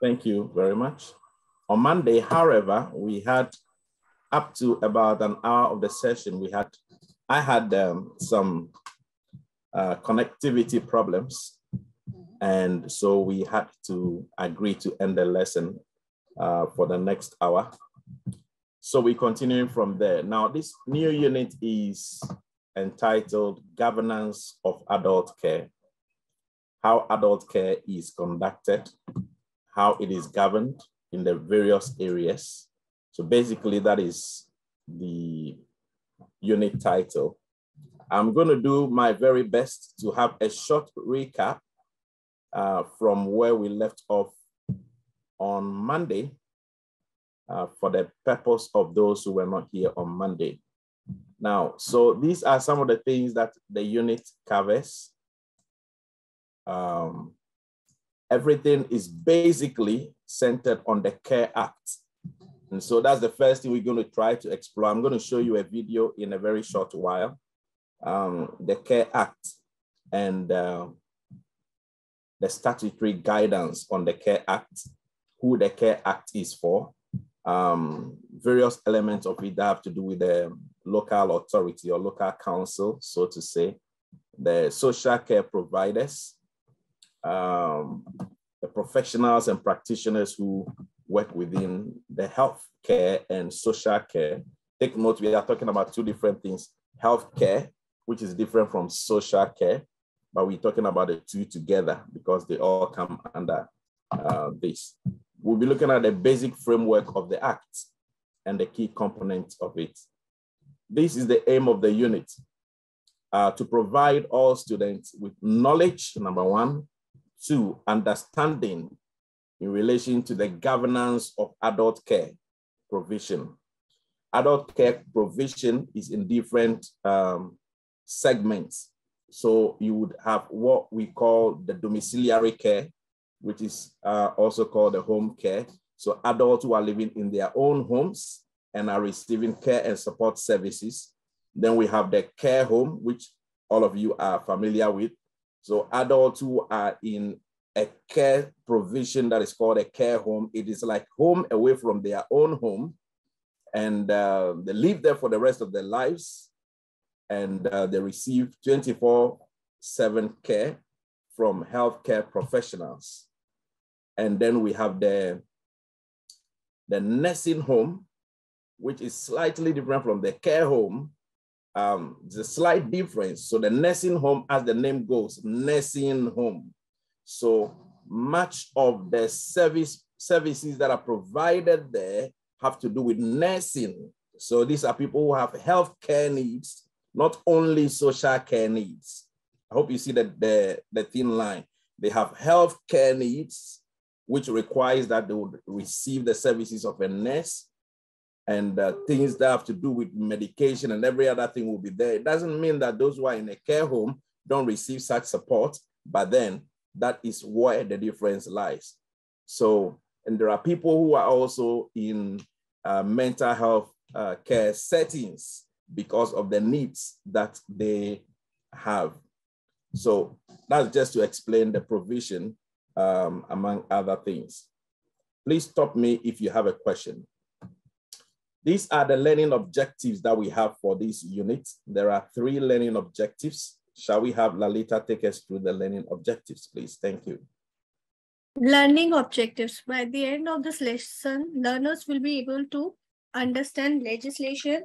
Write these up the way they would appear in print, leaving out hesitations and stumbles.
Thank you very much. On Monday, however, we had up to about an hour of the session, I had some connectivity problems. And so we had to agree to end the lesson for the next hour. So we're continuing from there. Now, this new unit is entitled Governance of Adult Care. How adult care is conducted, how it is governed in the various areas. So basically that is the unit title. I'm going to do my very best to have a short recap from where we left off on Monday for the purpose of those who were not here on Monday. Now, so these are some of the things that the unit covers. Everything is basically centered on the Care Act. And so that's the first thing we're going to try to explore. I'm going to show you a video in a very short while. The Care Act and the statutory guidance on the Care Act, who the Care Act is for, various elements of it that have to do with the local authority or local council, so to say, the social care providers, the professionals and practitioners who work within the health care and social care. Take note, we are talking about two different things. Health care, which is different from social care, but we're talking about the two together because they all come under this. We'll be looking at the basic framework of the Act and the key components of it. This is the aim of the unit, to provide all students with knowledge, number one, two, understanding in relation to the governance of adult care provision. Adult care provision is in different segments. So you would have what we call the domiciliary care, which is also called the home care. So adults who are living in their own homes and are receiving care and support services. Then we have the care home, which all of you are familiar with. So adults who are in a care provision that is called a care home, it is like home away from their own home. And they live there for the rest of their lives. And they receive 24/7 care from healthcare professionals. And then we have the nursing home, which is slightly different from the care home. There's a slight difference. So the nursing home, as the name goes, nursing home. So much of the services that are provided there have to do with nursing. So these are people who have healthcare needs, not only social care needs. I hope you see the thin line. They have healthcare needs, which requires that they would receive the services of a nurse, and things that have to do with medication and every other thing will be there. It doesn't mean that those who are in a care home don't receive such support, but then that is where the difference lies. So, and there are people who are also in mental health care settings because of the needs that they have. So that's just to explain the provision, among other things. Please stop me if you have a question. These are the learning objectives that we have for this unit. There are 3 learning objectives. Shall we have Lalita take us through the learning objectives, please? Thank you. Learning objectives. By the end of this lesson, learners will be able to understand legislation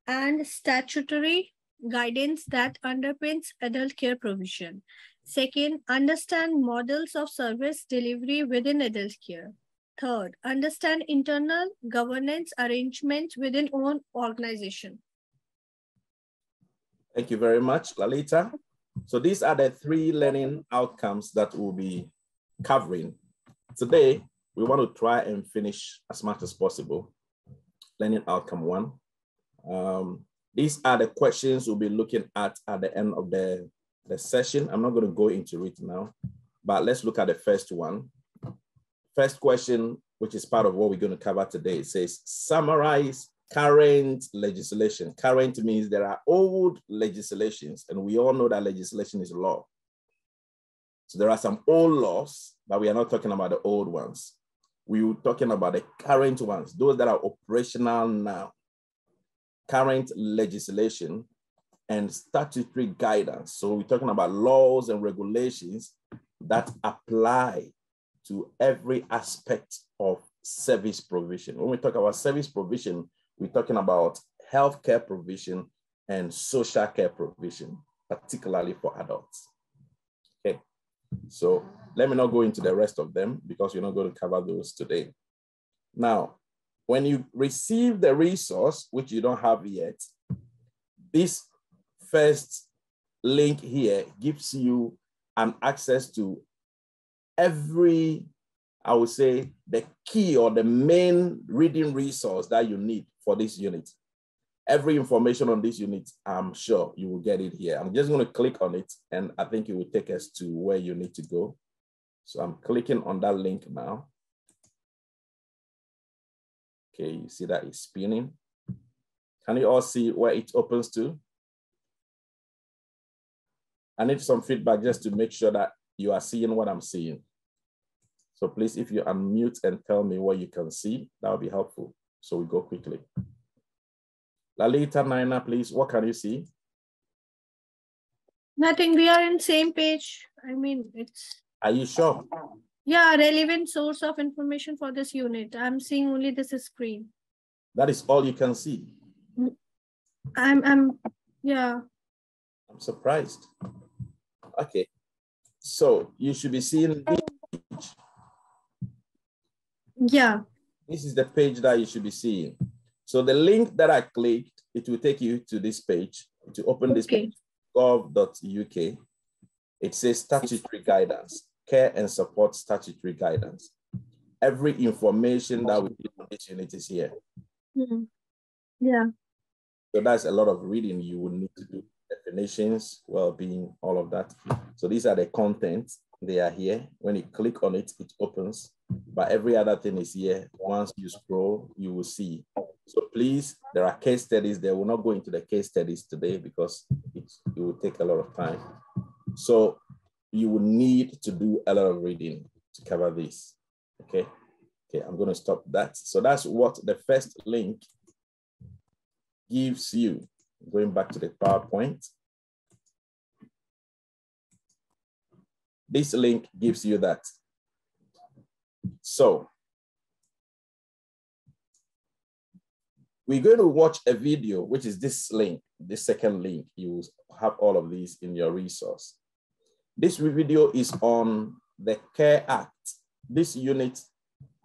and statutory guidance that underpins adult care provision. Second, understand models of service delivery within adult care. Third, understand internal governance arrangements within own organization. Thank you very much, Lalita. So these are the 3 learning outcomes that we'll be covering. Today, we want to try and finish as much as possible. Learning outcome 1. These are the questions we'll be looking at the end of the session. I'm not going to go into it now, but let's look at the first one. First question, which is part of what we're going to cover today, it says, summarize current legislation. Current means there are old legislations, and we all know that legislation is law. So there are some old laws, but we are not talking about the old ones. We are talking about the current ones, those that are operational now. Current legislation and statutory guidance. So we're talking about laws and regulations that apply to every aspect of service provision. When we talk about service provision, we're talking about healthcare provision and social care provision, particularly for adults. Okay, so let me not go into the rest of them because we're not going to cover those today. Now, when you receive the resource, which you don't have yet, this first link here gives you an access to every, I would say, the key or the main reading resource that you need for this unit. Every information on this unit, I'm sure you will get it here. I'm just going to click on it, and I think it will take us to where you need to go. So I'm clicking on that link now. Okay, you see that it's spinning. Can you all see where it opens to? I need some feedback just to make sure that you are seeing what I'm seeing. So please, if you unmute and tell me what you can see, that would be helpful. So we go quickly. Lalita, Naina, please, what can you see? Nothing, we are in same page. I mean, it's... Are you sure? Yeah, relevant source of information for this unit. I'm seeing only this screen. That is all you can see? Yeah. I'm surprised. Okay, so you should be seeing this page. Yeah. This is the page that you should be seeing. So the link that I clicked, it will take you to this page. To open this page, gov.uk. It says statutory guidance, care and support statutory guidance. Every information that we need on this unit is here. Mm-hmm. Yeah. So that's a lot of reading you will need to do. Definitions, well-being, all of that. So these are the contents. They are here. When you click on it, it opens. But every other thing is here. Once you scroll, you will see. So please, there are case studies. They will not go into the case studies today because it will take a lot of time. So you will need to do a lot of reading to cover this. Okay. Okay, I'm going to stop that. So that's what the first link gives you. Going back to the PowerPoint. This link gives you that. So we're going to watch a video, which is this link, this second link. You will have all of these in your resource. This video is on the CARE Act. This unit,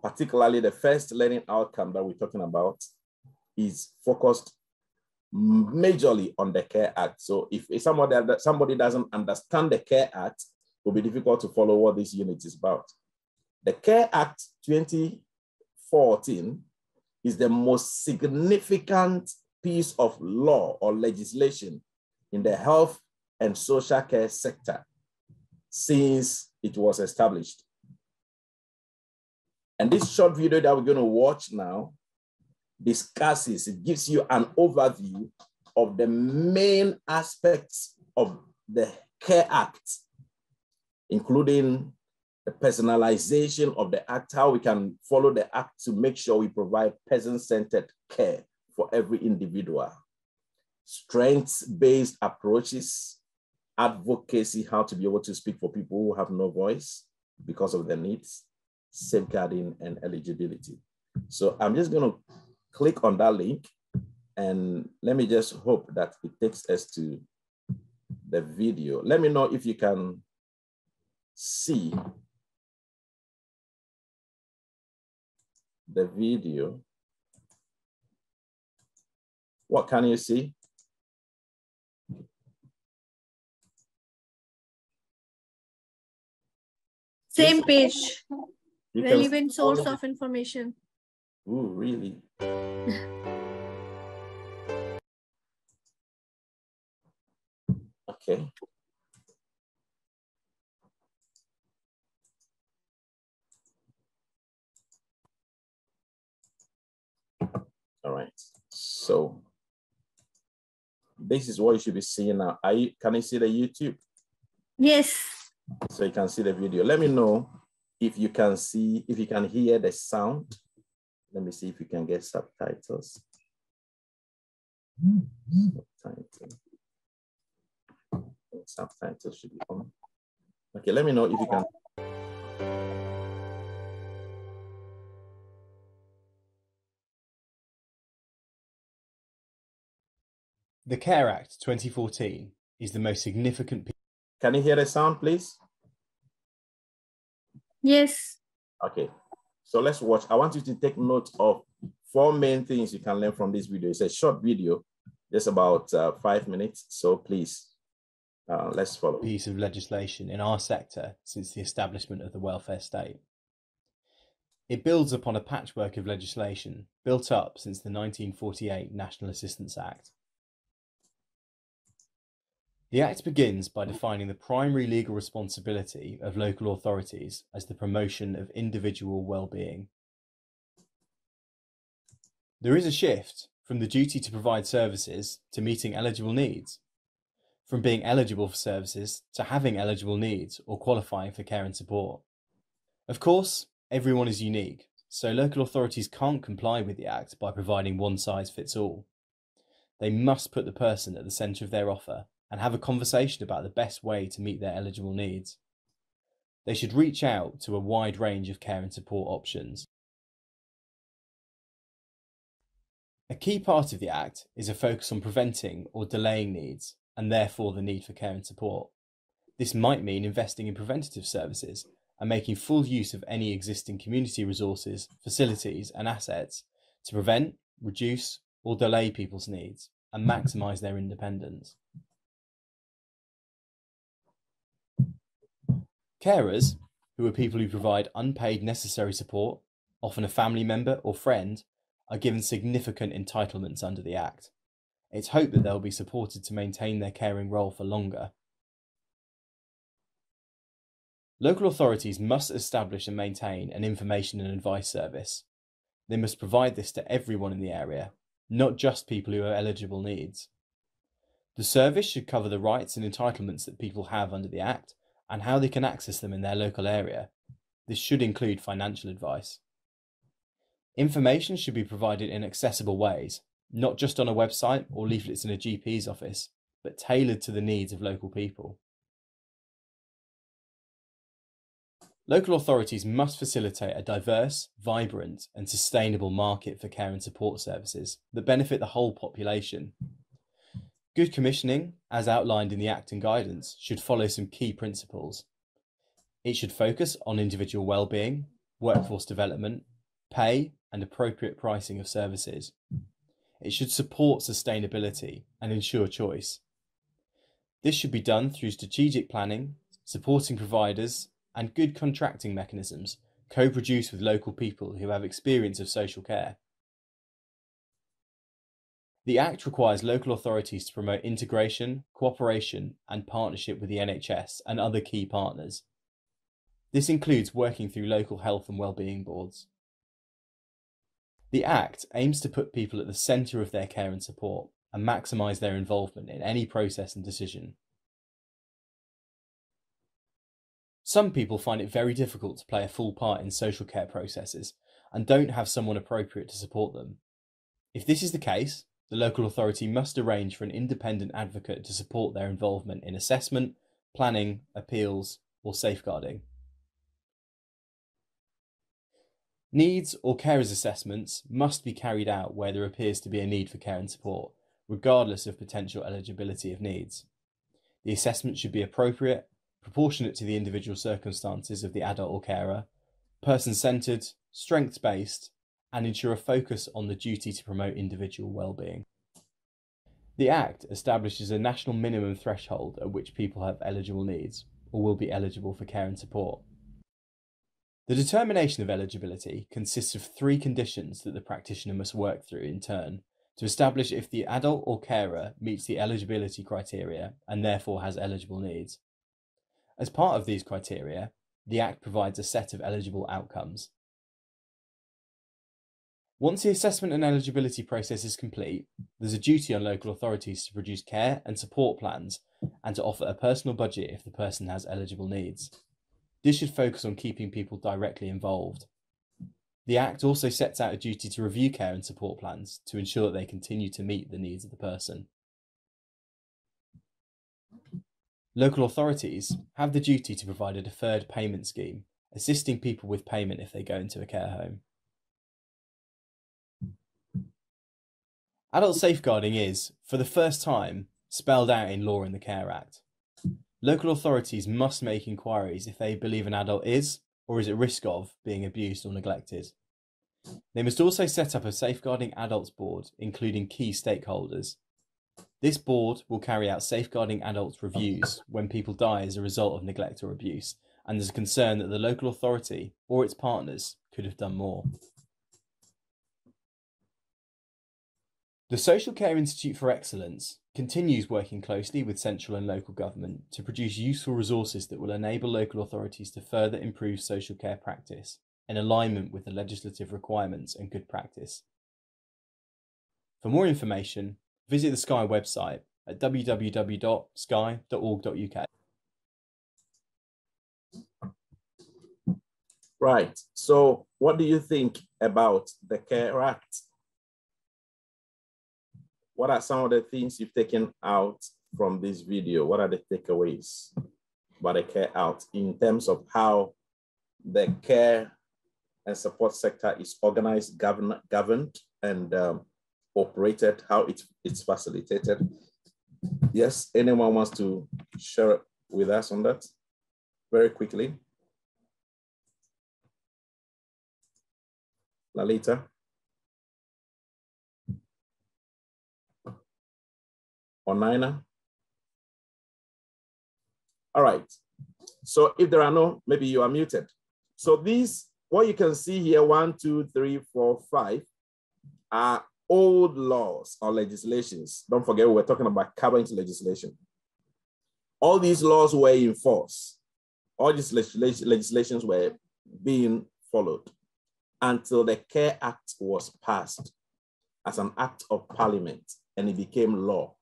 particularly the first learning outcome that we're talking about, is focused majorly on the CARE Act. So if somebody doesn't understand the CARE Act, it will be difficult to follow what this unit is about. The CARE Act 2014 is the most significant piece of law or legislation in the health and social care sector since it was established. And this short video that we're going to watch now discusses, it gives you an overview of the main aspects of the CARE Act, including the personalization of the act, how we can follow the act to make sure we provide person-centered care for every individual, strengths-based approaches, advocacy, how to be able to speak for people who have no voice because of their needs, safeguarding and eligibility. So I'm just going to click on that link and let me just hope that it takes us to the video. Let me know if you can see the video. What can you see? Same page. Relevant source of information. Ooh, really? Okay. All right. So this is what you should be seeing now. Can you see the YouTube? Yes. So you can see the video. Let me know if you can see, if you can hear the sound. Let me see if you can get subtitles. Subtitles should be on. Okay, let me know if you can. The CARE Act 2014 is the most significant. Can you hear the sound, please? Yes. Okay, so let's watch. I want you to take note of 4 main things you can learn from this video. It's a short video, just about 5 minutes. So please, let's follow. Piece of legislation in our sector since the establishment of the welfare state. It builds upon a patchwork of legislation built up since the 1948 National Assistance Act. The Act begins by defining the primary legal responsibility of local authorities as the promotion of individual well-being. There is a shift from the duty to provide services to meeting eligible needs, from being eligible for services to having eligible needs or qualifying for care and support. Of course, everyone is unique, so local authorities can't comply with the Act by providing one size fits all. They must put the person at the centre of their offer and have a conversation about the best way to meet their eligible needs. They should reach out to a wide range of care and support options. A key part of the Act is a focus on preventing or delaying needs, and therefore the need for care and support. This might mean investing in preventative services and making full use of any existing community resources, facilities and assets to prevent, reduce or delay people's needs and maximise their independence. Carers, who are people who provide unpaid necessary support, often a family member or friend, are given significant entitlements under the Act. It's hoped that they'll be supported to maintain their caring role for longer. Local authorities must establish and maintain an information and advice service. They must provide this to everyone in the area, not just people who have eligible needs. The service should cover the rights and entitlements that people have under the Act and how they can access them in their local area. This should include financial advice. Information should be provided in accessible ways, not just on a website or leaflets in a GP's office, but tailored to the needs of local people. Local authorities must facilitate a diverse, vibrant and sustainable market for care and support services that benefit the whole population. Good commissioning, as outlined in the Act and guidance, should follow some key principles. It should focus on individual well-being, workforce development, pay and appropriate pricing of services. It should support sustainability and ensure choice. This should be done through strategic planning, supporting providers and good contracting mechanisms co-produced with local people who have experience of social care. The Act requires local authorities to promote integration, cooperation and partnership with the NHS and other key partners. This includes working through local health and wellbeing boards. The Act aims to put people at the centre of their care and support and maximise their involvement in any process and decision. Some people find it very difficult to play a full part in social care processes and don't have someone appropriate to support them. If this is the case, the local authority must arrange for an independent advocate to support their involvement in assessment, planning, appeals, or safeguarding. Needs or carers assessments must be carried out where there appears to be a need for care and support, regardless of potential eligibility of needs. The assessment should be appropriate, proportionate to the individual circumstances of the adult or carer, person-centred, strengths-based, and ensure a focus on the duty to promote individual well-being. The Act establishes a national minimum threshold at which people have eligible needs, or will be eligible for care and support. The determination of eligibility consists of 3 conditions that the practitioner must work through in turn to establish if the adult or carer meets the eligibility criteria and therefore has eligible needs. As part of these criteria, the Act provides a set of eligible outcomes. Once the assessment and eligibility process is complete, there's a duty on local authorities to produce care and support plans and to offer a personal budget if the person has eligible needs. This should focus on keeping people directly involved. The Act also sets out a duty to review care and support plans to ensure that they continue to meet the needs of the person. Local authorities have the duty to provide a deferred payment scheme, assisting people with payment if they go into a care home. Adult safeguarding is, for the first time, spelled out in law in the Care Act. Local authorities must make inquiries if they believe an adult is or is at risk of being abused or neglected. They must also set up a Safeguarding Adults Board, including key stakeholders. This board will carry out safeguarding adults reviews when people die as a result of neglect or abuse, and there's a concern that the local authority or its partners could have done more. The Social Care Institute for Excellence continues working closely with central and local government to produce useful resources that will enable local authorities to further improve social care practice in alignment with the legislative requirements and good practice. For more information, visit the Sky website at www.sky.org.uk. Right. So what do you think about the Care Act? What are some of the things you've taken out from this video? What are the takeaways about the Care Act in terms of how the care and support sector is organized, governed, and operated, how it's facilitated? Yes, anyone wants to share with us on that very quickly? Lalita? Or Nina? All right. So if there are no, maybe you are muted. So these, what you can see here, 1, 2, 3, 4, 5, are old laws or legislations. Don't forget, we're talking about current legislation. All these laws were in force. All these legislations were being followed until the Care Act was passed as an act of parliament and it became law.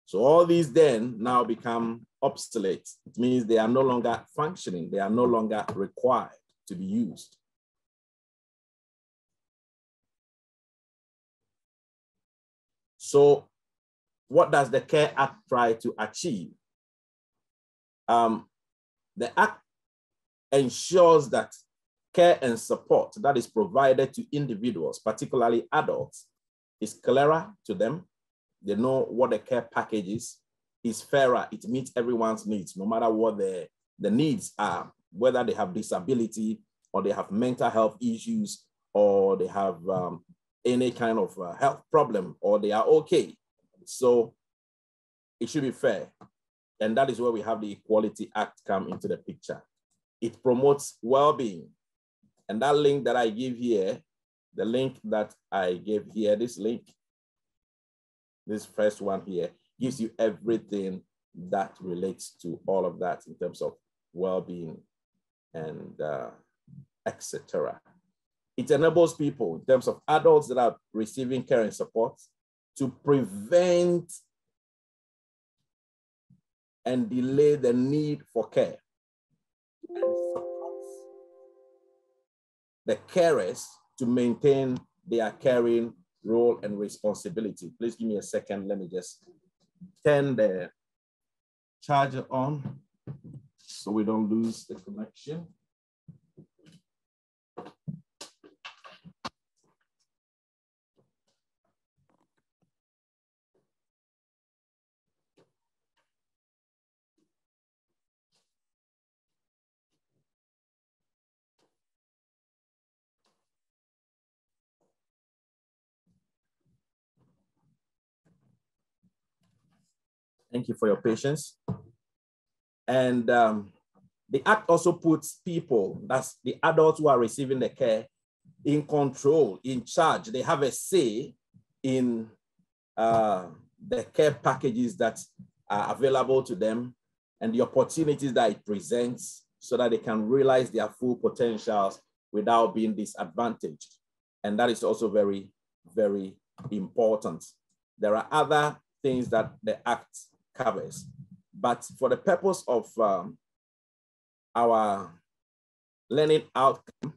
So all these then now become obsolete. It means they are no longer functioning. They are no longer required to be used. So what does the Care Act try to achieve? The Act ensures that care and support that is provided to individuals, particularly adults, is clearer to them. They know what the care package is fairer. It meets everyone's needs, no matter what the needs are, whether they have disability or they have mental health issues or they have any kind of health problem or they are okay. So it should be fair. And that is where we have the Equality Act come into the picture. It promotes well-being. And that link that I give here, the link that I gave here, this link, this first one here, gives you everything that relates to all of that in terms of well-being and etc. It enables people in terms of adults that are receiving care and support to prevent and delay the need for care. And supports the carers to maintain their caring role and responsibility. Please give me a second. Let me just turn the charger on so we don't lose the connection. Thank you for your patience. And the Act also puts people, that's the adults who are receiving the care, in control, in charge. They have a say in the care packages that are available to them and the opportunities that it presents so that they can realize their full potentials without being disadvantaged. And that is also very, very important. There are other things that the Act covers, but for the purpose of our learning outcome,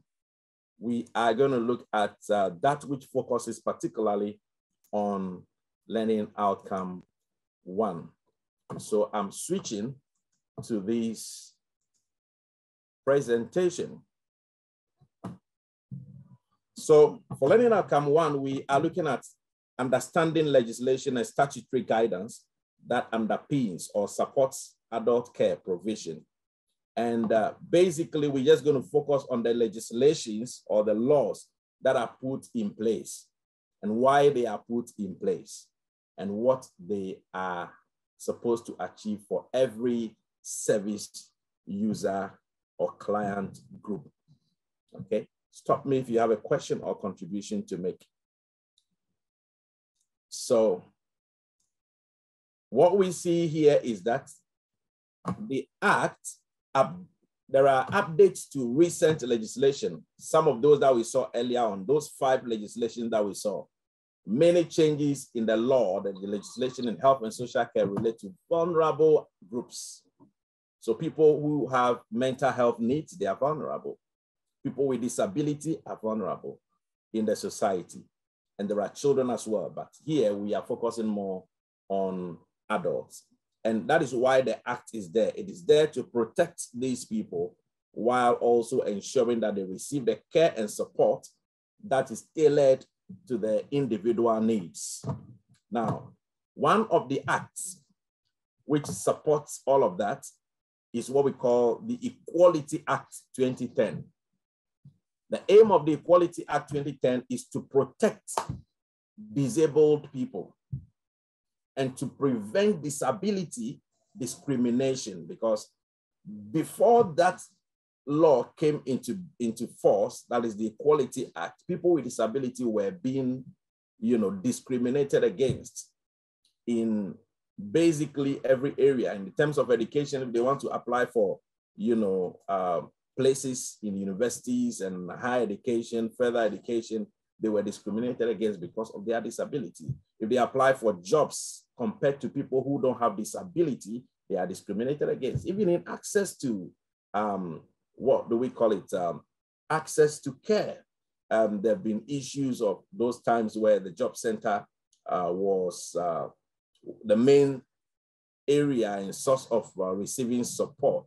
we are going to look at that which focuses particularly on learning outcome 1. So I'm switching to this presentation. So for learning outcome 1, we are looking at understanding legislation and statutory guidance that underpins or supports adult care provision. And basically, we're just going to focus on the legislations or the laws that are put in place and why they are put in place and what they are supposed to achieve for every service user or client group. Okay, stop me if you have a question or contribution to make. So what we see here is that the Act, there are updates to recent legislation. Some of those that we saw earlier on, those 5 legislations that we saw. Many changes in the law, the legislation in health and social care relate to vulnerable groups. So people who have mental health needs, they are vulnerable. People with disability are vulnerable in the society. And there are children as well. But here we are focusing more on adults. And that is why the Act is there. It is there to protect these people while also ensuring that they receive the care and support that is tailored to their individual needs. Now, one of the acts which supports all of that is what we call the Equality Act 2010. The aim of the Equality Act 2010 is to protect disabled people and to prevent disability discrimination, because before that law came into force, that is the Equality Act, people with disability were being, discriminated against in basically every area. In terms of education, if they want to apply for, places in universities and higher education, further education, they were discriminated against because of their disability. If they apply for jobs compared to people who don't have disability, they are discriminated against. Even in access to, what do we call it? Access to care. There have been issues of those times where the job center was the main area and source of receiving support.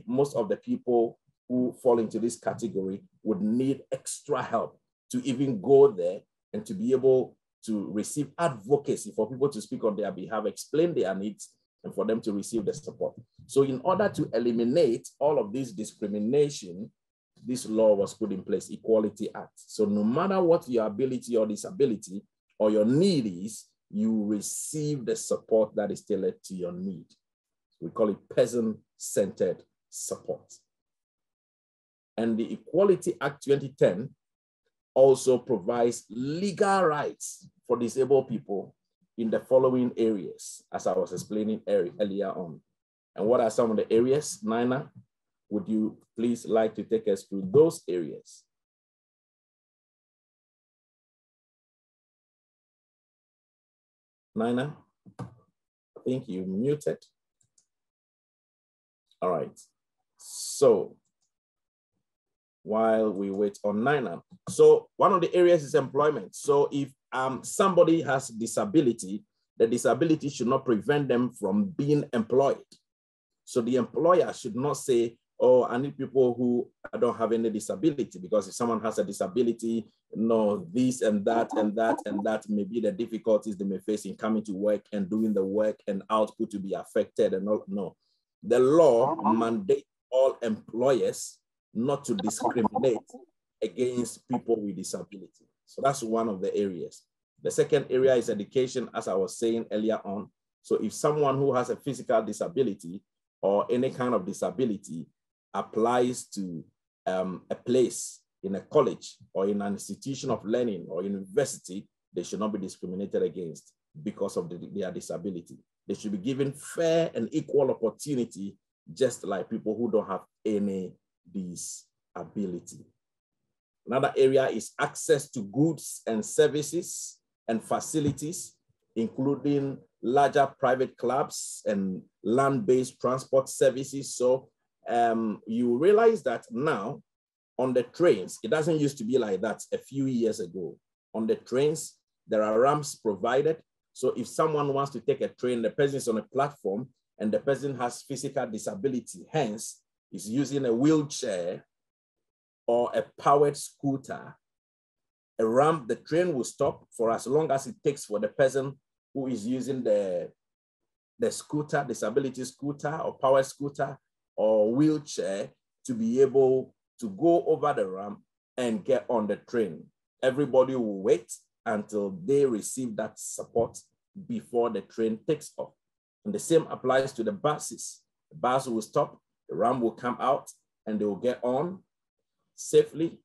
Most of the people who fall into this category would need extra help to even go there and to be able to receive advocacy, for people to speak on their behalf, explain their needs, and for them to receive the support. So in order to eliminate all of this discrimination, this law was put in place, Equality Act. So no matter what your ability or disability or your need is, you receive the support that is tailored to your need. We call it person-centered support. And the Equality Act 2010 also provides legal rights for disabled people in the following areas, as I was explaining earlier on. And what are some of the areas? Nina, would you please like to take us through those areas? Nina, I think you muted. All right. So while we wait on Nina, so one of the areas is employment. So if somebody has disability, the disability should not prevent them from being employed. So the employer should not say, oh, I need people who don't have any disability, because if someone has a disability, no, this and that and that and that may be the difficulties they may face in coming to work and doing the work and output to be affected and all. No, the law mandates all employers not to discriminate against people with disability. So that's one of the areas. The second area is education, as I was saying earlier on. So if someone who has a physical disability or any kind of disability applies to a place in a college or in an institution of learning or university, they should not be discriminated against because of their disability. They should be given fair and equal opportunity, just like people who don't have any disability. Another area is access to goods and services and facilities, including larger private clubs and land-based transport services. So you realize that now on the trains, it doesn't used to be like that a few years ago. On the trains, there are ramps provided. So if someone wants to take a train, the person is on a platform and the person has physical disability, hence is using a wheelchair or a powered scooter, a ramp, the train will stop for as long as it takes for the person who is using the scooter, disability scooter or power scooter or wheelchair to be able to go over the ramp and get on the train. Everybody will wait until they receive that support before the train takes off. And the same applies to the buses. The bus will stop, the ramp will come out, and they will get on safely,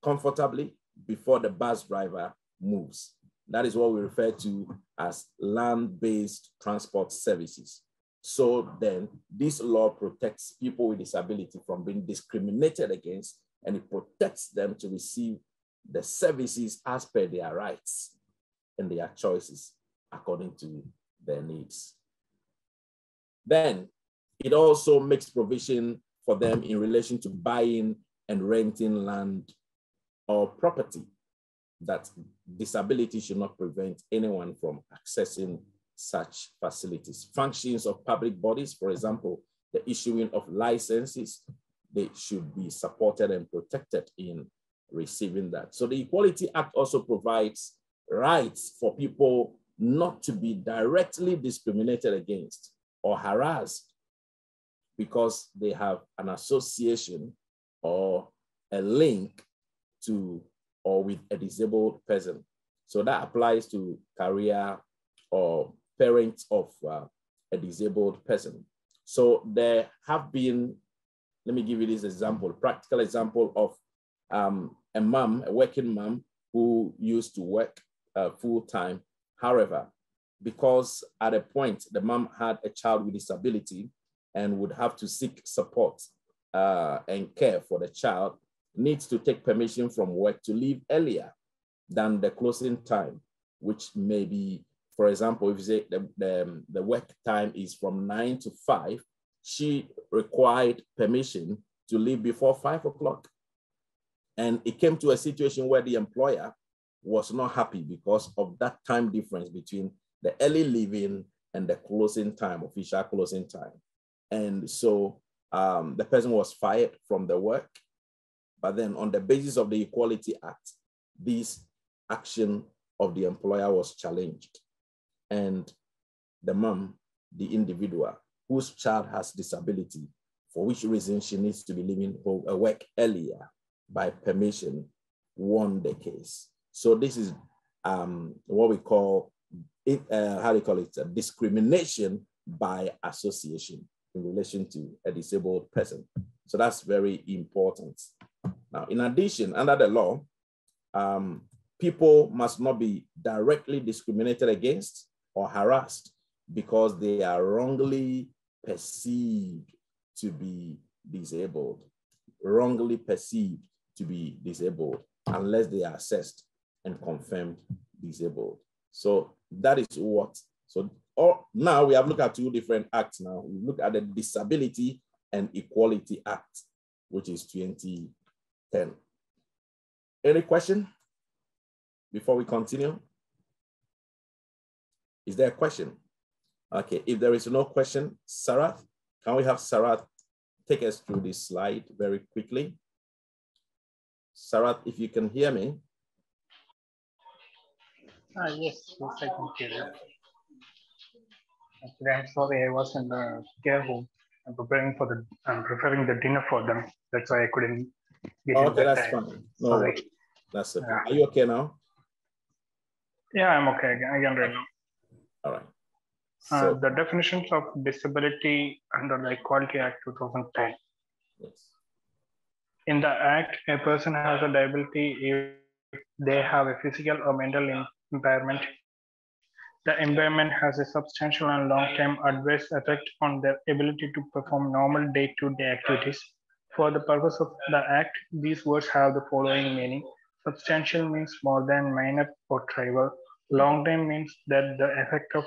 comfortably before the bus driver moves. That is what we refer to as land-based transport services. So then this law protects people with disability from being discriminated against, and it protects them to receive the services as per their rights and their choices according to their needs. Then it also makes provision for them in relation to buying and renting land or property, that disability should not prevent anyone from accessing such facilities. Functions of public bodies, for example, the issuing of licenses, they should be supported and protected in receiving that. So the Equality Act also provides rights for people not to be directly discriminated against or harassed because they have an association or a link to or with a disabled person. So that applies to career or parents of a disabled person. So there have been, let me give you this example, practical example of a mom, a working mom who used to work full-time. However, because at a point the mom had a child with disability and would have to seek support and care for the child, needs to take permission from work to leave earlier than the closing time, which may be, for example, if you say the work time is from 9 to 5, she required permission to leave before 5 o'clock. And it came to a situation where the employer was not happy because of that time difference between the early leaving and the closing time, official closing time. And so the person was fired from the work. But then on the basis of the Equality Act, this action of the employer was challenged. And the mom, the individual whose child has disability, for which reason she needs to be leaving work earlier by permission, won the case. So this is what we call, how do you call it, discrimination by association in relation to a disabled person. So that's very important. Now, in addition, under the law, people must not be directly discriminated against or harassed because they are wrongly perceived to be disabled, wrongly perceived to be disabled, unless they are assessed and confirmed disabled. So that is what, so now we have looked at two different acts now. We look at the Disability and Equality Act, which is 2010. Any question before we continue? Is there a question? Okay, if there is no question, Sarath, can we have Sarath take us through this slide very quickly? Sarath, if you can hear me. Yes, I can hear you. Actually, I'm sorry, I was in the care home. I'm preparing the dinner for them. That's why I couldn't get in. Okay, that's fine. No worries. That's okay. Are you okay now? Yeah, I'm okay. I can right now. All right. So, the definitions of disability under the Equality Act 2010. yes. In the Act, a person has a disability if they have a physical or mental impairment. The impairment has a substantial and long-term adverse effect on their ability to perform normal day-to-day activities. For the purpose of the Act, these words have the following meaning. Substantial means more than minor or trivial. Long-term means that the effect of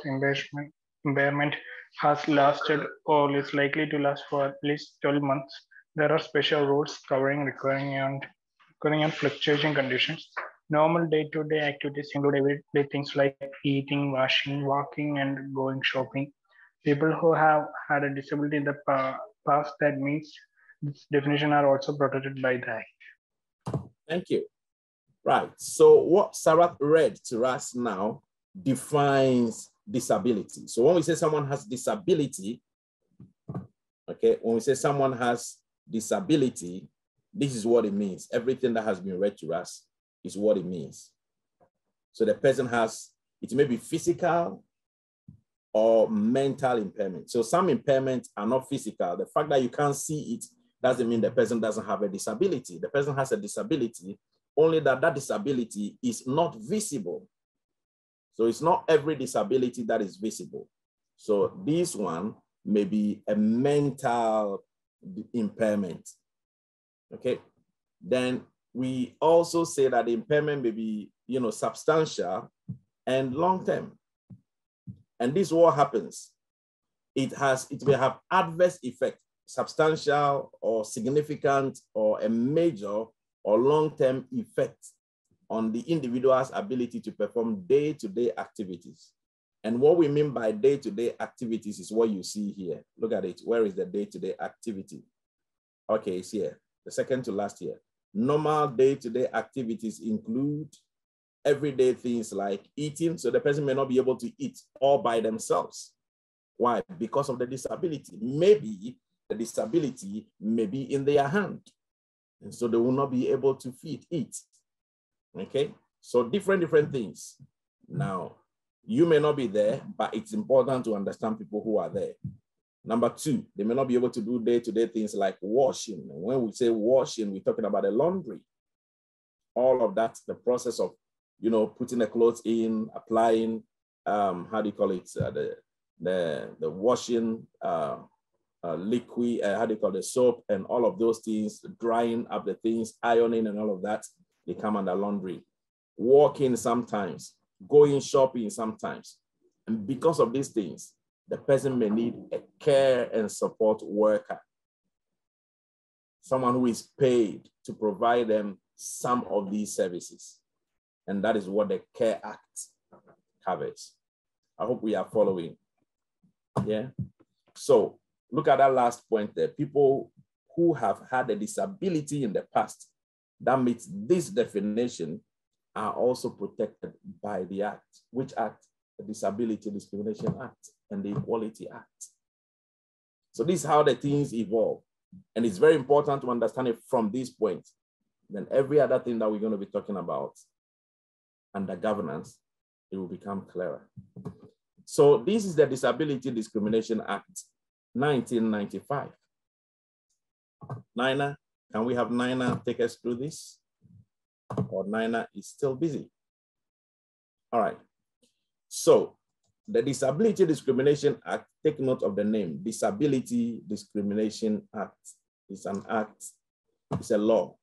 impairment has lasted or is likely to last for at least 12 months. There are special rules covering recurring and fluctuating conditions. Normal day-to-day activities include everyday things like eating, washing, walking, and going shopping. People who have had a disability in the past that meets this definition are also protected by the Act. Thank you. Right. So what Sarah read to us now defines disability. So when we say someone has disability, okay, when we say someone has disability, this is what it means. Everything that has been read to us is what it means. So the person has, it may be physical or mental impairment. So some impairments are not physical. The fact that you can't see it doesn't mean the person doesn't have a disability. The person has a disability, only that that disability is not visible. So it's not every disability that is visible. So this one may be a mental impairment. Okay. Then we also say that the impairment may be, substantial and long-term. And this is what happens. It may have adverse effect, substantial or significant or a major or long-term effect on the individual's ability to perform day-to-day activities. And what we mean by day-to-day activities is what you see here. Look at it. Where is the day-to-day activity? Okay, it's here, the second to last here. Normal day-to-day activities include everyday things like eating. So the person may not be able to eat all by themselves. Why? Because of the disability. Maybe the disability may be in their hand. And so they will not be able to eat. Okay? So different things. Now, you may not be there, but it's important to understand people who are there. Number two, they may not be able to do day-to-day things like washing. And when we say washing, we're talking about the laundry. All of that, the process of, putting the clothes in, applying, the washing liquid, the soap and all of those things, drying up the things, ironing and all of that, they come under laundry. Walking sometimes, going shopping sometimes. And because of these things, the person may need a care and support worker, someone who is paid to provide them some of these services. And that is what the Care Act covers. I hope we are following. Yeah. So look at that last point there. People who have had a disability in the past that meets this definition are also protected by the Act. Which Act? The Disability Discrimination Act and the Equality Act. So this is how the things evolve. And it's very important to understand it from this point. Then every other thing that we're going to be talking about under governance, it will become clearer. So this is the Disability Discrimination Act, 1995. Nina, can we have Nina take us through this? Or Nina is still busy. All right. So the Disability Discrimination Act, take note of the name, Disability Discrimination Act. It's an act, it's a law.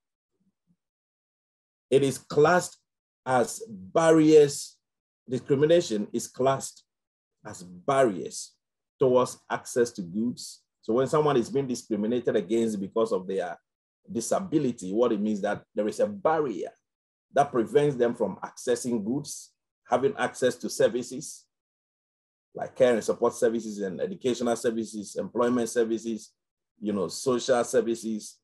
It is classed as barriers. Discrimination is classed as barriers towards access to goods. So when someone is being discriminated against because of their disability, what it means that there is a barrier that prevents them from accessing goods, having access to services like care and support services and educational services, employment services, social services,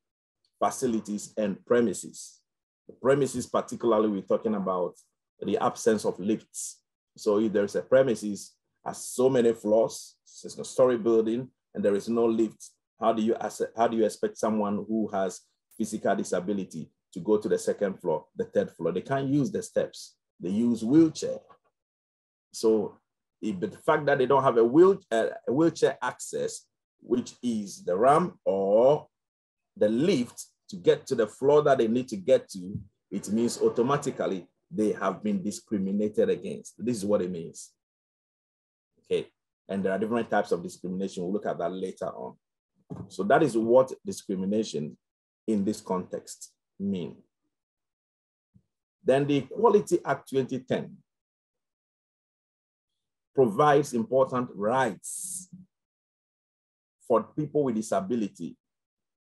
facilities, and premises. The premises, particularly, we're talking about the absence of lifts. So if there's a premises has so many floors, it's a story building, and there is no lift, how do you expect someone who has physical disability to go to the second floor, the third floor? They can't use the steps. They use wheelchair. So the fact that they don't have a wheelchair access, which is the ramp or the lift to get to the floor that they need to get to, it means automatically they have been discriminated against. This is what it means. Okay, and there are different types of discrimination. We'll look at that later on. So that is what discrimination in this context mean? Then the Equality Act 2010 provides important rights for people with disability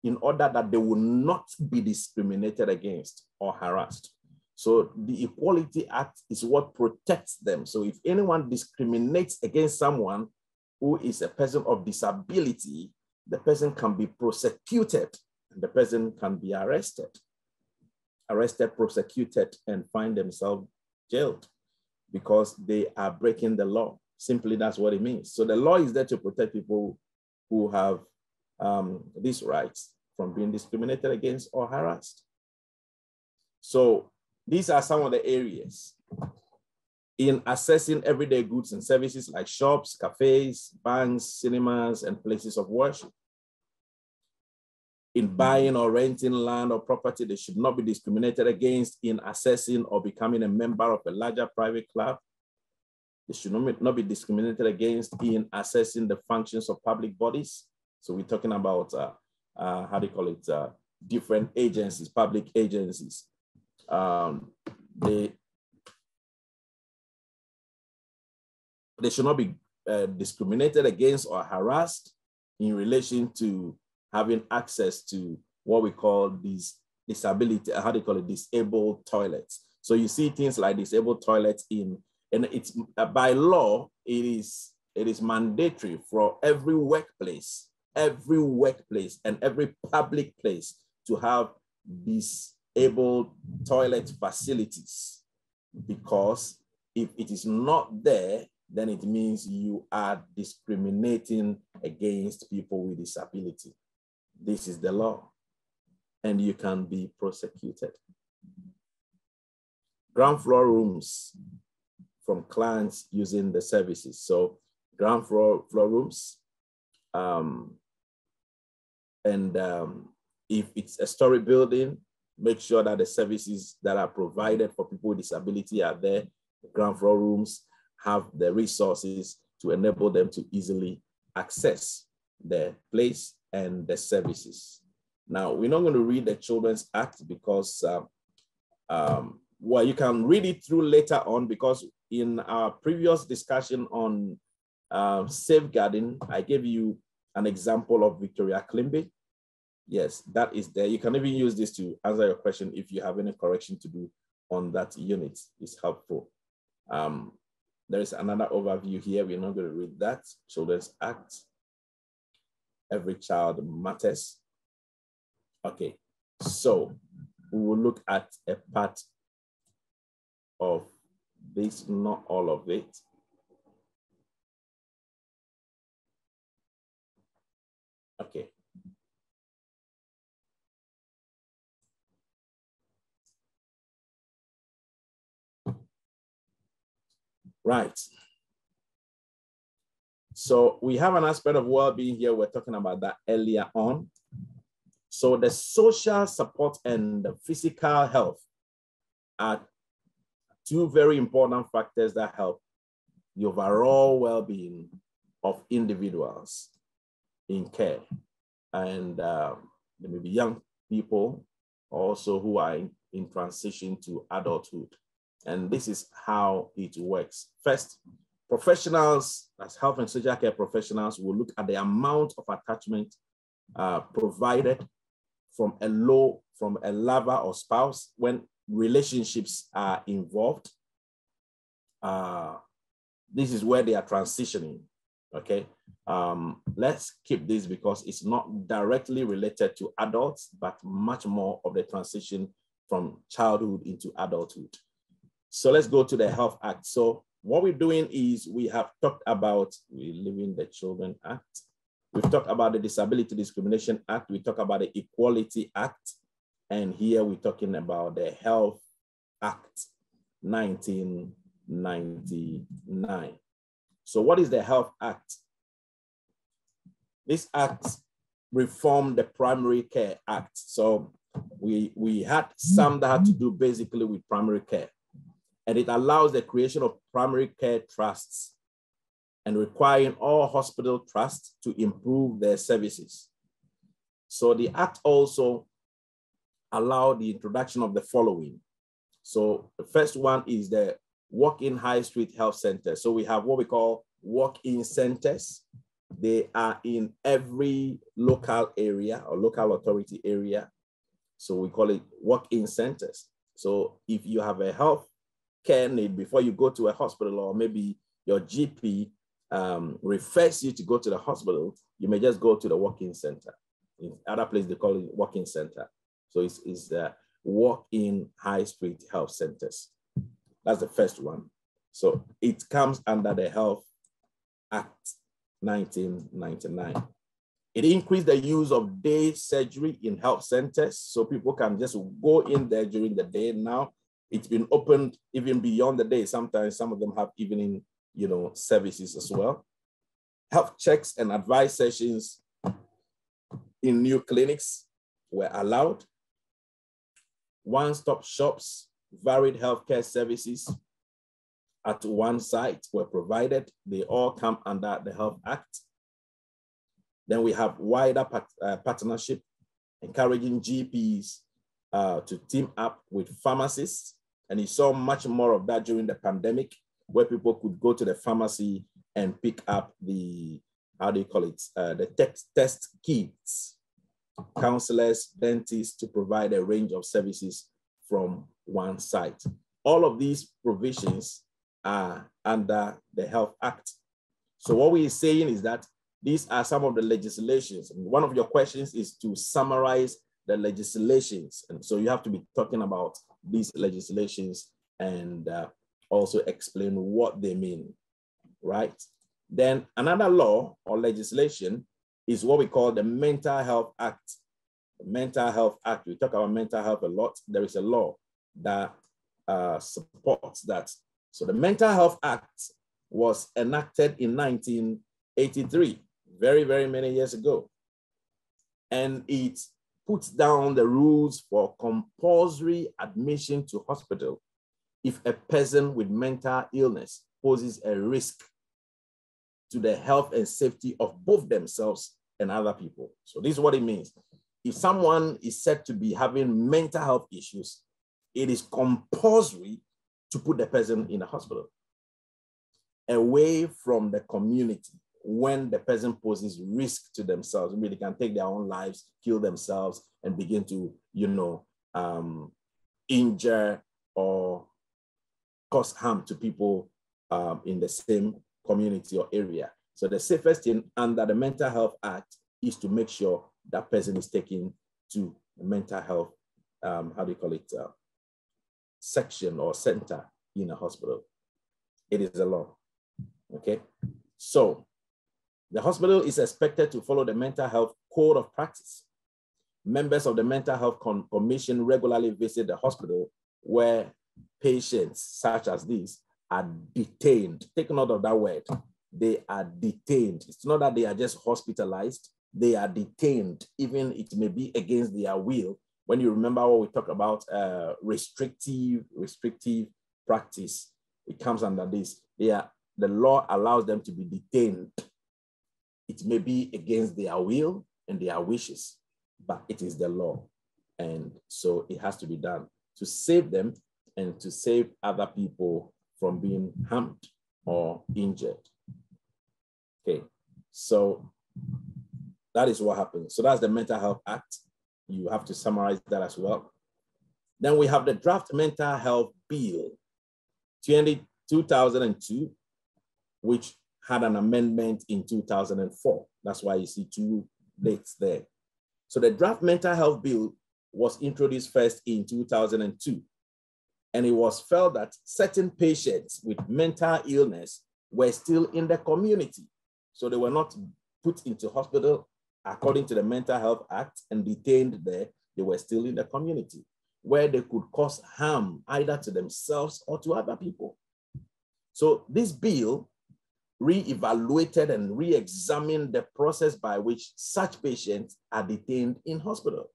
in order that they will not be discriminated against or harassed. So the Equality Act is what protects them. So if anyone discriminates against someone who is a person of disability, the person can be prosecuted, and the person can be arrested, prosecuted, and find themselves jailed because they are breaking the law. Simply, that's what it means. So the law is there to protect people who have these rights from being discriminated against or harassed. So these are some of the areas in accessing everyday goods and services like shops, cafes, banks, cinemas, and places of worship. In buying or renting land or property, they should not be discriminated against in accessing or becoming a member of a larger private club. They should not be discriminated against in accessing the functions of public bodies. So we're talking about, how do you call it, different agencies, public agencies. They should not be discriminated against or harassed in relation to having access to what we call these disability, how do you call it, disabled toilets. So you see things like disabled toilets and it's by law, it is mandatory for every workplace and every public place to have disabled toilet facilities, because if it is not there, then it means you are discriminating against people with disability. This is the law, and you can be prosecuted. Ground floor rooms from clients using the services. So ground floor rooms, if it's a story building, make sure that the services that are provided for people with disability are there. The ground floor rooms have the resources to enable them to easily access the place and the services. Now, we're not going to read the Children's Act because, well, you can read it through later on, because in our previous discussion on safeguarding, I gave you an example of Victoria Klimby. Yes, that is there. You can even use this to answer your question if you have any correction to do on that unit. It's helpful. There is another overview here. We're not going to read that. Children's Act. Every child matters. Okay, so we will look at a part of this, not all of it. Okay. Right. So we have an aspect of well-being here. We're talking about that earlier on. So the social support and the physical health are two very important factors that help the overall well-being of individuals in care. And there may be young people also who are in transition to adulthood. And this is how it works. First, professionals, as health and social care professionals, will look at the amount of attachment provided from a lover or spouse when relationships are involved. This is where they are transitioning, okay? Let's keep this because it's not directly related to adults, but much more of the transition from childhood into adulthood. So let's go to the Health Act. So what we're doing is we have talked about Leaving the Children Act. We've talked about the Disability Discrimination Act. We talked about the Equality Act. And here we're talking about the Health Act 1999. So what is the Health Act? This act reformed the Primary Care Act. So we had some that had to do basically with primary care. And it allows the creation of primary care trusts and requiring all hospital trusts to improve their services. So the act also allow the introduction of the following. So the first one is the walk-in high street health center. So we have what we call walk-in centers. They are in every local area or local authority area. So we call it walk-in centers. So if you have a health care need before you go to a hospital, or maybe your GP refers you to go to the hospital, you may just go to the walk-in center. In other places, they call it walk-in center. So it's the walk-in high street health centers. That's the first one. So it comes under the Health Act 1999. It increased the use of day surgery in health centers, so people can just go in there during the day. Now it's been opened even beyond the day. Sometimes some of them have evening, services as well. Health checks and advice sessions in new clinics were allowed. One-stop shops, varied healthcare services at one site were provided. They all come under the Health Act. Then we have wider partnership, encouraging GPs to team up with pharmacists. And you saw much more of that during the pandemic, where people could go to the pharmacy and pick up the, the test kits, counselors, dentists, to provide a range of services from one site. All of these provisions are under the Health Act. So what we're saying is that these are some of the legislations. And one of your questions is to summarize the legislations. And so you have to be talking about these legislations and also explain what they mean, right? Then another law or legislation is what we call the Mental Health Act. The Mental Health Act, we talk about mental health a lot. There is a law that supports that. So the Mental Health Act was enacted in 1983, very, very many years ago. And it puts down the rules for compulsory admission to hospital if a person with mental illness poses a risk to the health and safety of both themselves and other people. So this is what it means. If someone is said to be having mental health issues, it is compulsory to put the person in a hospital, away from the community, when the person poses risk to themselves. Maybe they can take their own lives, kill themselves, and begin to, injure or cause harm to people in the same community or area. So the safest thing under the Mental Health Act is to make sure that person is taken to the mental health, section or center in a hospital. It is a law, okay? So the hospital is expected to follow the Mental Health Code of Practice. Members of the Mental Health Commission regularly visit the hospital where patients such as these are detained. Take note of that word. They are detained. It's not that they are just hospitalized. They are detained, even it may be against their will. When you remember what we talked about, restrictive practice, it comes under this. The law allows them to be detained. It may be against their will and their wishes, but it is the law. And so it has to be done to save them and to save other people from being harmed or injured. Okay, so that is what happens. So that's the Mental Health Act. You have to summarize that as well. Then we have the Draft Mental Health Bill 2002, which had an amendment in 2004. That's why you see two dates there. So the Draft Mental Health Bill was introduced first in 2002. And it was felt that certain patients with mental illness were still in the community. So they were not put into hospital according to the Mental Health Act and detained there. They were still in the community where they could cause harm either to themselves or to other people. So this bill re-evaluated and re-examined the process by which such patients are detained in hospitals.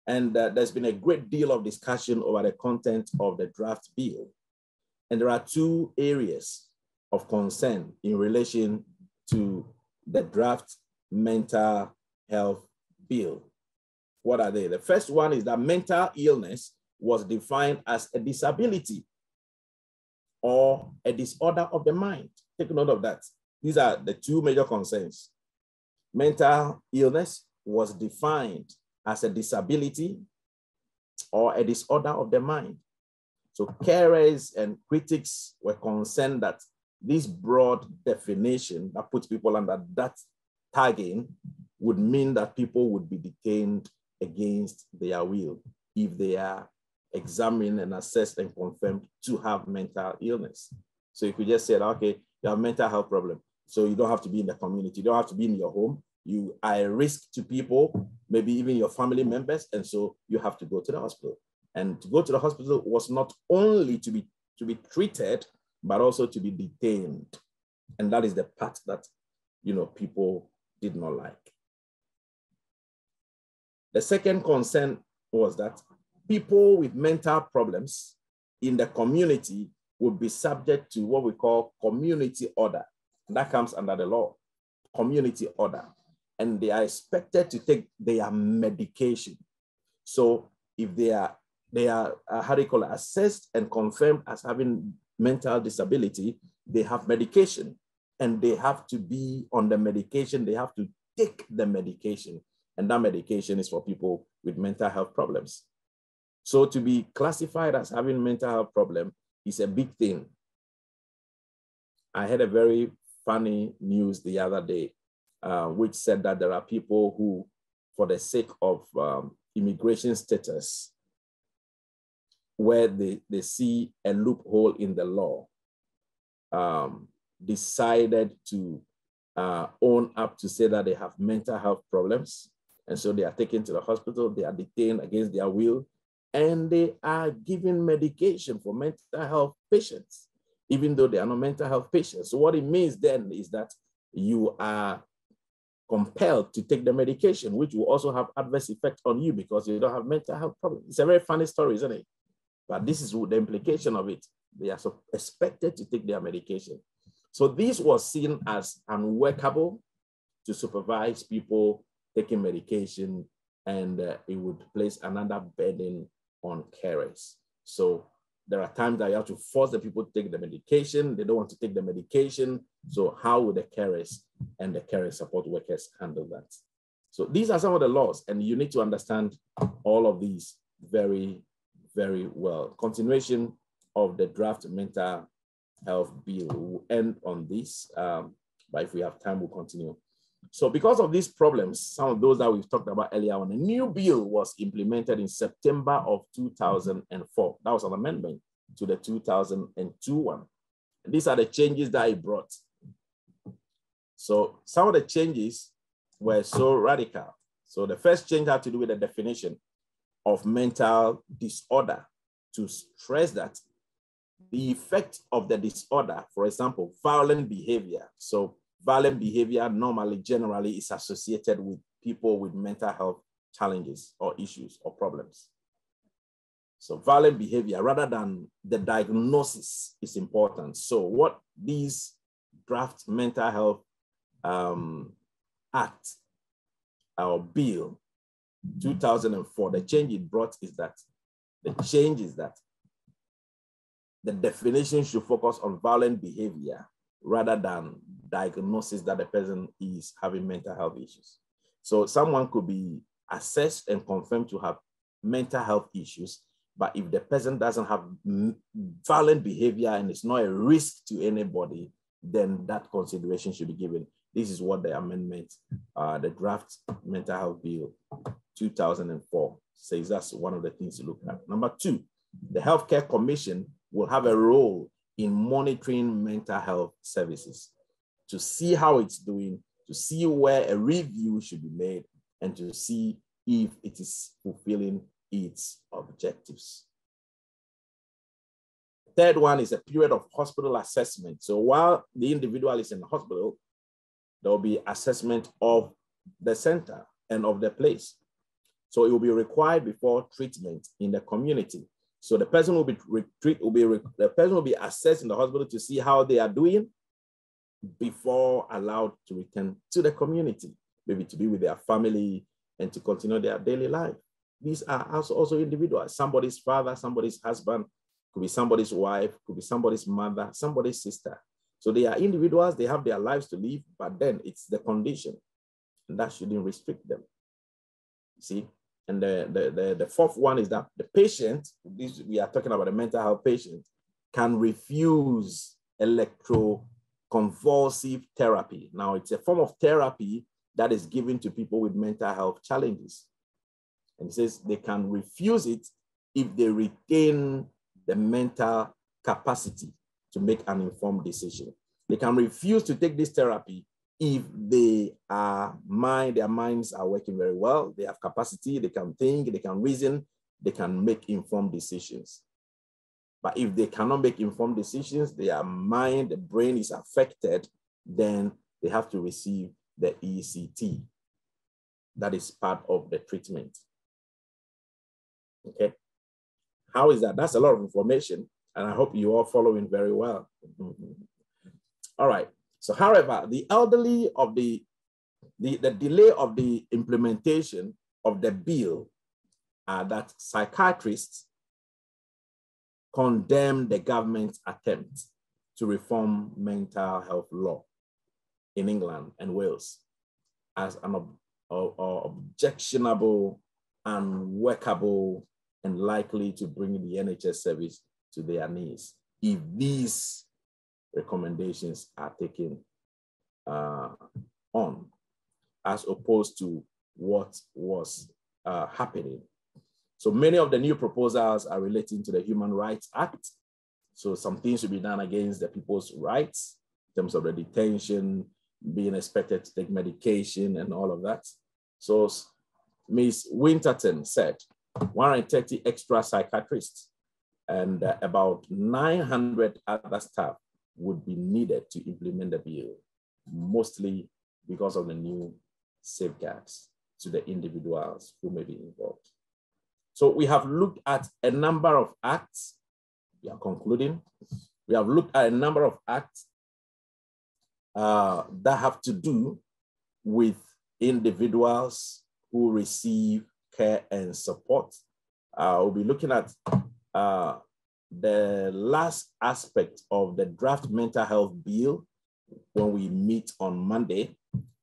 And there's been a great deal of discussion over the content of the draft bill. And there are two areas of concern in relation to the draft mental health bill. What are they? The first one is that mental illness was defined as a disability or a disorder of the mind. Take note of that. These are the two major concerns. Mental illness was defined as a disability or a disorder of the mind. So carers and critics were concerned that this broad definition that puts people under that tagging would mean that people would be detained against their will if they are examined and assessed and confirmed to have mental illness. So you could just say, okay, you have a mental health problem, so you don't have to be in the community, you don't have to be in your home, you are a risk to people, maybe even your family members, and so you have to go to the hospital. And to go to the hospital was not only to be treated, but also to be detained. And that is the part that, people did not like. The second concern was that people with mental problems in the community would be subject to what we call community order. And that comes under the law, community order. And they are expected to take their medication. So if they are assessed and confirmed as having mental disability, they have medication and they have to be on the medication. They have to take the medication, and that medication is for people with mental health problems. So to be classified as having mental health problem is a big thing. I had a very funny news the other day, which said that there are people who, for the sake of immigration status, where they see a loophole in the law, decided to own up to say that they have mental health problems. And so they are taken to the hospital, they are detained against their will, and they are given medication for mental health patients, even though they are not mental health patients. So what it means then is that you are compelled to take the medication, which will also have adverse effect on you because you don't have mental health problems. It's a very funny story, isn't it? But this is the implication of it. They are expected to take their medication. So this was seen as unworkable to supervise people taking medication, and it would place another burden on carers. So there are times that you have to force the people to take the medication. They don't want to take the medication. So how would the carers and the carer support workers handle that? So these are some of the laws, and you need to understand all of these very, very well. Continuation of the draft mental health bill will end on this, but if we have time, we'll continue. So because of these problems, some of those that we've talked about earlier on, a new bill was implemented in September of 2004. That was an amendment to the 2002 one. And these are the changes that it brought. So some of the changes were so radical. So the first change had to do with the definition of mental disorder, to stress that the effect of the disorder, for example, violent behavior. So violent behavior normally, generally is associated with people with mental health challenges or issues or problems. So violent behavior rather than the diagnosis is important. So what these draft mental health act or bill 2004, the change it brought is that the definition should focus on violent behavior rather than diagnosis that the person is having mental health issues. So someone could be assessed and confirmed to have mental health issues, but if the person doesn't have violent behavior and it's not a risk to anybody, then that consideration should be given. This is what the amendment, the draft mental health bill 2004 says. That's one of the things to look at. Number two, the Healthcare Commission will have a role in monitoring mental health services to see how it's doing, to see where a review should be made, and to see if it is fulfilling its objectives. Third one is a period of hospital assessment. So while the individual is in the hospital, there will be assessment of the center and of the place. So it will be required before treatment in the community. So the person will be assessed in the hospital to see how they are doing before allowed to return to the community, maybe to be with their family, and to continue their daily life. These are also individuals, somebody's father, somebody's husband, could be somebody's wife, could be somebody's mother, somebody's sister. So they are individuals, they have their lives to live, but then it's the condition, and that shouldn't restrict them. See? And the fourth one is that the patient, we are talking about a mental health patient, can refuse electroconvulsive therapy. Now, it's a form of therapy that is given to people with mental health challenges. And it says they can refuse it if they retain the mental capacity to make an informed decision. They can refuse to take this therapy if their minds are working very well, they have capacity, they can think, they can reason, they can make informed decisions. But if they cannot make informed decisions, their mind, the brain is affected, then they have to receive the ECT. That is part of the treatment. Okay. How is that? That's a lot of information, and I hope you all following very well. All right. So, however, the elderly of the delay of the implementation of the bill that psychiatrists condemn the government's attempt to reform mental health law in England and Wales as an objectionable, unworkable, and likely to bring the NHS service to their knees if these recommendations are taken on, as opposed to what was happening. So many of the new proposals are relating to the Human Rights Act. So some things should be done against the people's rights in terms of the detention, being expected to take medication and all of that. So Ms. Winterton said 130 extra psychiatrists and about 900 other staff would be needed to implement the bill, mostly because of the new safeguards to the individuals who may be involved. So we have looked at a number of acts. We are concluding. We have looked at a number of acts that have to do with individuals who receive care and support. We'll be looking at the last aspect of the draft mental health bill when we meet on Monday,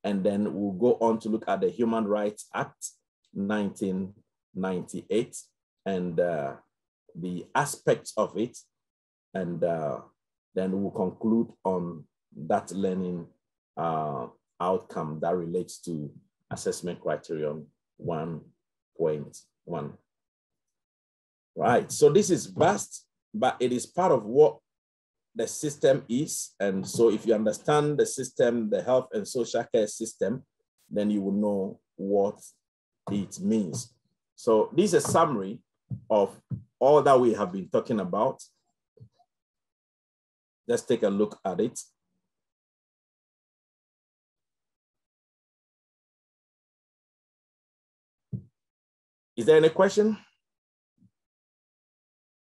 and then we'll go on to look at the Human Rights Act 1998 and the aspects of it, and then we'll conclude on that learning outcome that relates to assessment criterion 1.1. Right, so this is vast, but it is part of what the system is. And so if you understand the system, the health and social care system, then you will know what it means. So this is a summary of all that we have been talking about. Let's take a look at it. Is there any question?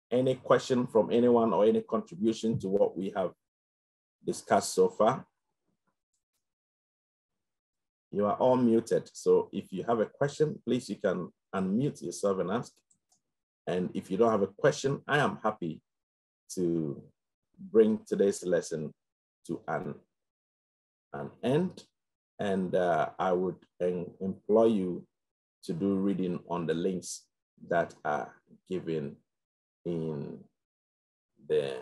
Any question from anyone or any contribution to what we have discussed so far? You are all muted. So if you have a question, please, you can unmute yourself and ask. And if you don't have a question, I am happy to bring today's lesson to an end. And I would implore you to do reading on the links that are given in the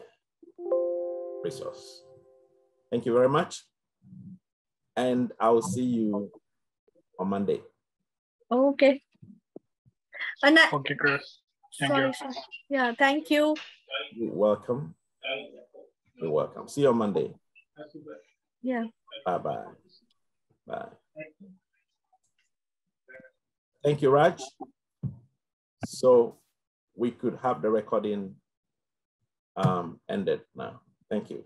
resource. Thank you very much. And I will see you on Monday. Okay. And Okay, Chris. Sorry. Yeah, thank you. You're welcome. You're welcome. See you on Monday. Yeah. Bye-bye. Bye. Thank you, Raj. So we could have the recording ended now. Thank you.